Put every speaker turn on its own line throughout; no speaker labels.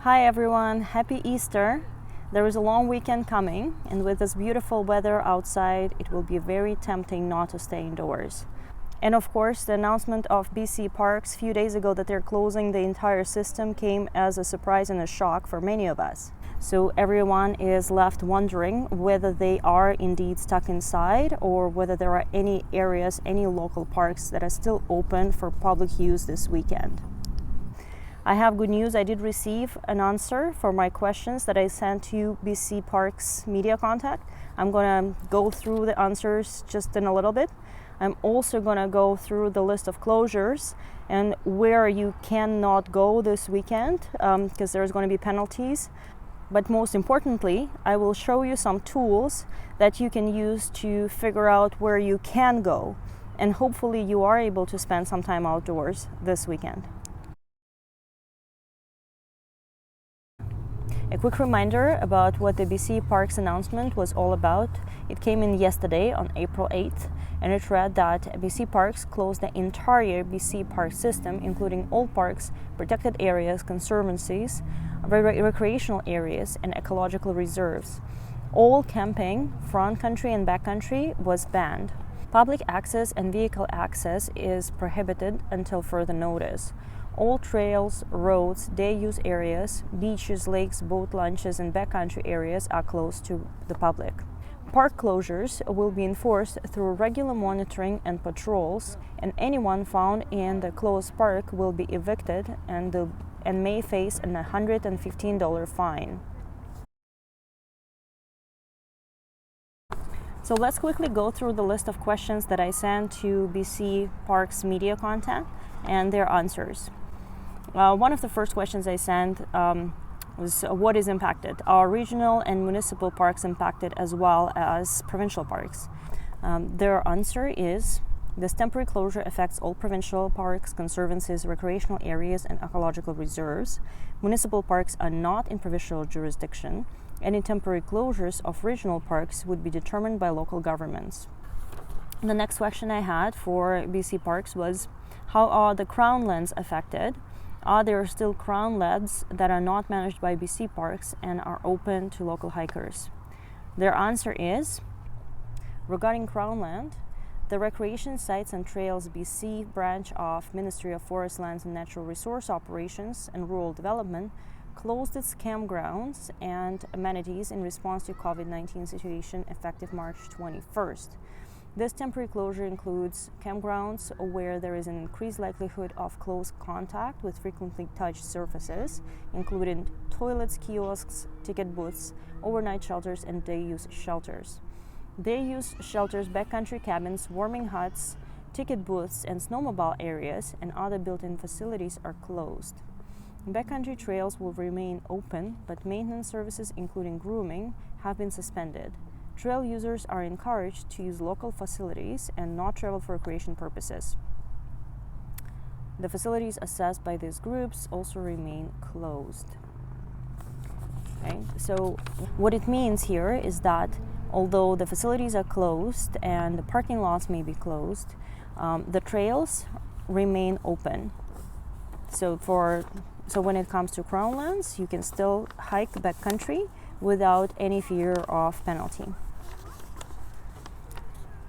Hi everyone, happy Easter. There is a long weekend coming, and with this beautiful weather outside, it will be very tempting not to stay indoors. And of course, the announcement of BC Parks a few days ago that they're closing the entire system came as a surprise and a shock for many of us. So everyone is left wondering whether they are indeed stuck inside or whether there are any areas, any local parks that are still open for public use this weekend. I have good news. I did receive an answer for my questions that I sent to BC Parks media contact. I'm going to go through the answers just in a little bit. I'm also going to go through the list of closures and where you cannot go this weekend because there's going to be penalties. But most importantly, I will show you some tools that you can use to figure out where you can go. And hopefully you are able to spend some time outdoors this weekend. A quick reminder about what the BC Parks announcement was all about. It came in yesterday on April 8th, and it read that BC Parks closed the entire BC Park system, including all parks, protected areas, conservancies, recreational areas, and ecological reserves. All camping, front country and back country, was banned. Public access and vehicle access is prohibited until further notice. All trails, roads, day-use areas, beaches, lakes, boat launches, and backcountry areas are closed to the public. Park closures will be enforced through regular monitoring and patrols, and anyone found in the closed park will be evicted and may face a $115 fine. So let's quickly go through the list of questions that I sent to BC Parks media contact and their answers. One of the first questions I sent was what is impacted? Are regional and municipal parks impacted as well as provincial parks? Their answer is this temporary closure affects all provincial parks, conservancies, recreational areas, and ecological reserves. Municipal parks are not in provincial jurisdiction. Any temporary closures of regional parks would be determined by local governments. The next question I had for BC Parks was, how are the Crown lands affected? Are there still Crown lands that are not managed by BC Parks and are open to local hikers? Their answer is, regarding Crown land, the Recreation Sites and Trails BC branch of Ministry of Forest Lands and Natural Resource Operations and Rural Development closed its campgrounds and amenities in response to COVID-19 situation effective March 21st. This temporary closure includes campgrounds where there is an increased likelihood of close contact with frequently touched surfaces, including toilets, kiosks, ticket booths, overnight shelters, and day-use shelters. Day-use shelters, backcountry cabins, warming huts, ticket booths, and snowmobile areas and other built-in facilities are closed. Backcountry trails will remain open, but maintenance services, including grooming, have been suspended. Trail users are encouraged to use local facilities and not travel for recreation purposes. The facilities assessed by these groups also remain closed. Okay? So what it means here is that although the facilities are closed and the parking lots may be closed, the trails remain open. So when it comes to Crown lands, you can still hike backcountry without any fear of penalty.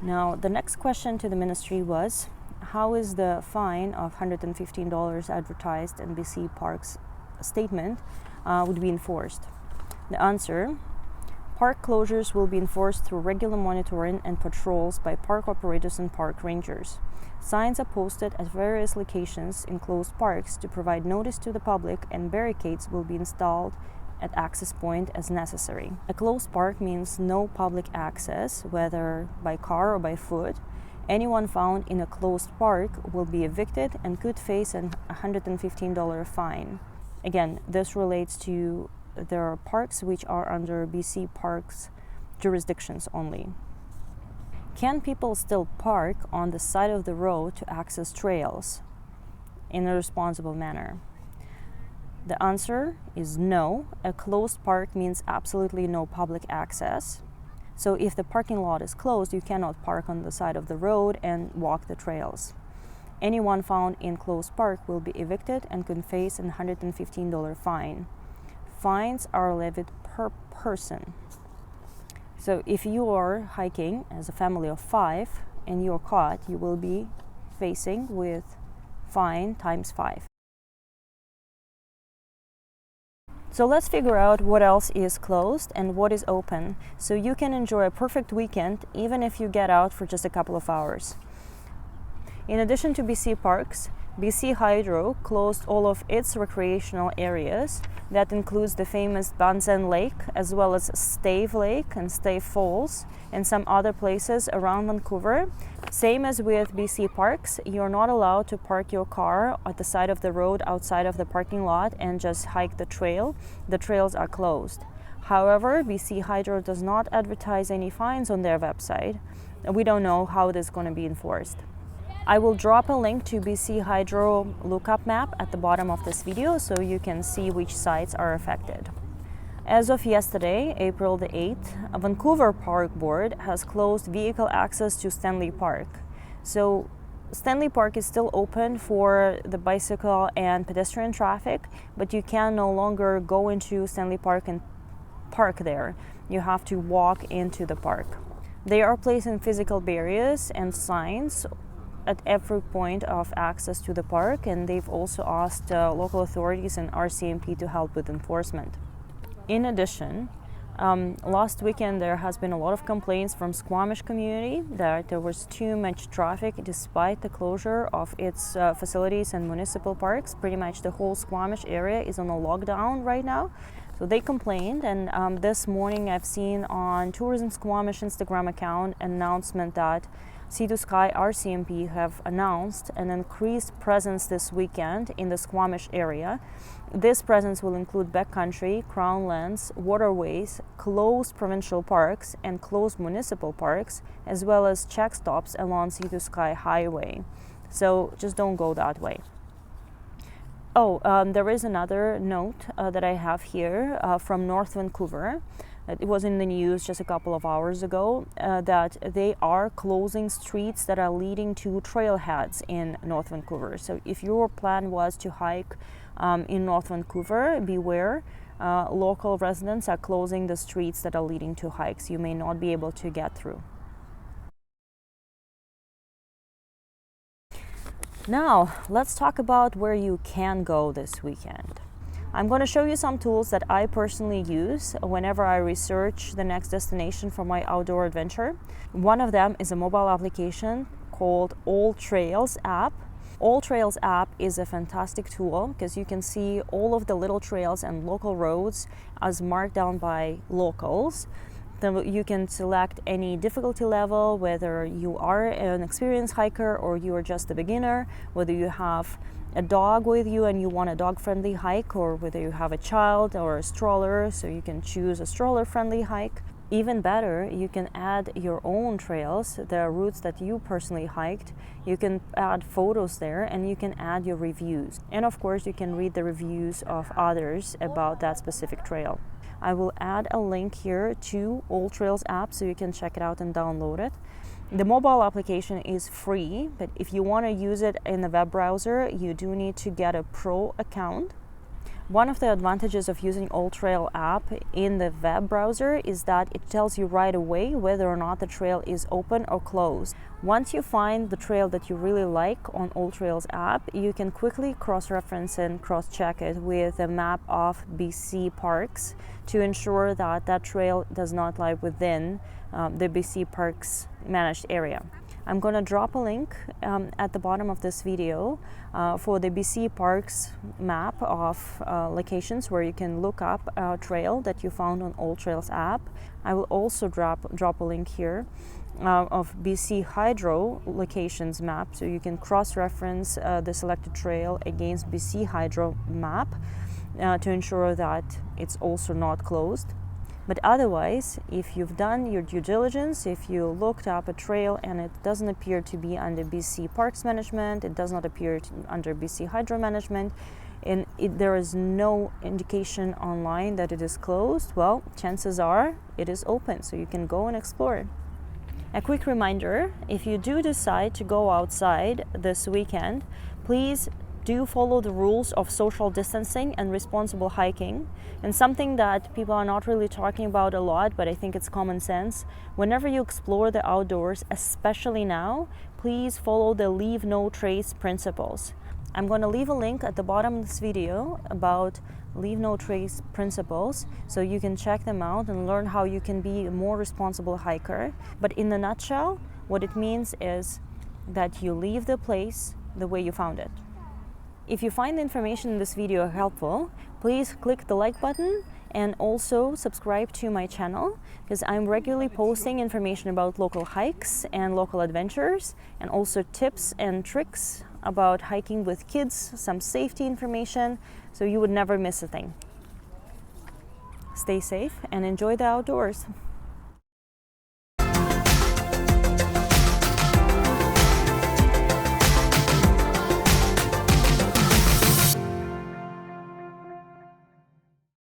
Now, the next question to the ministry was, how is the fine of $115 advertised in BC Parks statement would be enforced? The answer, park closures will be enforced through regular monitoring and patrols by park operators and park rangers. Signs are posted at various locations in closed parks to provide notice to the public, and barricades will be installed at access point as necessary. A closed park means no public access, whether by car or by foot. Anyone found in a closed park will be evicted and could face a $115 fine. Again, this relates to the parks which are under BC Parks jurisdictions only. Can people still park on the side of the road to access trails in a responsible manner? The answer is no. A closed park means absolutely no public access. So if the parking lot is closed, you cannot park on the side of the road and walk the trails. Anyone found in closed park will be evicted and could face a $115 fine. fines are levied per person. So if you are hiking as a family of 5 and you're caught, you will be facing with fine times 5. So let's figure out what else is closed and what is open, so you can enjoy a perfect weekend even if you get out for just a couple of hours. In addition to BC Parks, BC Hydro closed all of its recreational areas. That includes the famous Banzan Lake, as well as Stave Lake and Stave Falls, and some other places around Vancouver. Same as with BC Parks, you're not allowed to park your car at the side of the road outside of the parking lot and just hike the trail. The trails are closed. However, BC Hydro does not advertise any fines on their website. We don't know how it is going to be enforced. I will drop a link to BC Hydro lookup map at the bottom of this video so you can see which sites are affected. As of yesterday, April the 8th, a Vancouver Park Board has closed vehicle access to Stanley Park. So Stanley Park is still open for the bicycle and pedestrian traffic, but you can no longer go into Stanley Park and park there. You have to walk into the park. They are placing physical barriers and signs at every point of access to the park, and they've also asked local authorities and RCMP to help with enforcement. In addition, last weekend there has been a lot of complaints from Squamish community that there was too much traffic despite the closure of its facilities and municipal parks. Pretty much the whole Squamish area is on a lockdown right now. So they complained, and this morning I've seen on Tourism Squamish Instagram account an announcement that Sea to Sky RCMP have announced an increased presence this weekend in the Squamish area. This presence will include backcountry, crown lands, waterways, closed provincial parks and closed municipal parks, as well as check stops along Sea to Sky Highway. So just don't go that way. There is another note that I have here from North Vancouver. It was in the news just a couple of hours ago that they are closing streets that are leading to trailheads in North Vancouver. So if your plan was to hike in North Vancouver, beware. Local residents are closing the streets that are leading to hikes. You may not be able to get through. Now, let's talk about where you can go this weekend. I'm going to show you some tools that I personally use whenever I research the next destination for my outdoor adventure. One of them is a mobile application called AllTrails app. AllTrails app is a fantastic tool because you can see all of the little trails and local roads as marked down by locals. Then you can select any difficulty level, whether you are an experienced hiker or you are just a beginner, whether you have a dog with you and you want a dog-friendly hike, or whether you have a child or a stroller, so you can choose a stroller-friendly hike. Even better, you can add your own trails, the routes that you personally hiked. You can add photos there and you can add your reviews. And of course, you can read the reviews of others about that specific trail. I will add a link here to AllTrails app so you can check it out and download it. The mobile application is free, but if you want to use it in the web browser, you do need to get a pro account. One of the advantages of using AllTrails app in the web browser is that it tells you right away whether or not the trail is open or closed. Once you find the trail that you really like on AllTrails app, you can quickly cross-reference and cross-check it with a map of BC parks to ensure that that trail does not lie within the BC Parks managed area. I'm going to drop a link at the bottom of this video for the BC Parks map of locations where you can look up a trail that you found on AllTrails app. I will also drop a link here of BC Hydro locations map, so you can cross-reference the selected trail against BC Hydro map to ensure that it's also not closed. But otherwise, if you've done your due diligence, if you looked up a trail and it doesn't appear to be under BC Parks Management, it does not appear under BC Hydro Management, and there is no indication online that it is closed, well, chances are it is open, so you can go and explore it. A quick reminder, if you do decide to go outside this weekend, please do follow the rules of social distancing and responsible hiking. And something that people are not really talking about a lot, but I think it's common sense. Whenever you explore the outdoors, especially now, please follow the leave no trace principles. I'm going to leave a link at the bottom of this video about leave no trace principles, so you can check them out and learn how you can be a more responsible hiker. But in a nutshell, what it means is that you leave the place the way you found it. If you find the information in this video helpful, please click the like button and also subscribe to my channel, because I'm regularly posting information about local hikes and local adventures, and also tips and tricks about hiking with kids, some safety information, so you would never miss a thing. Stay safe and enjoy the outdoors.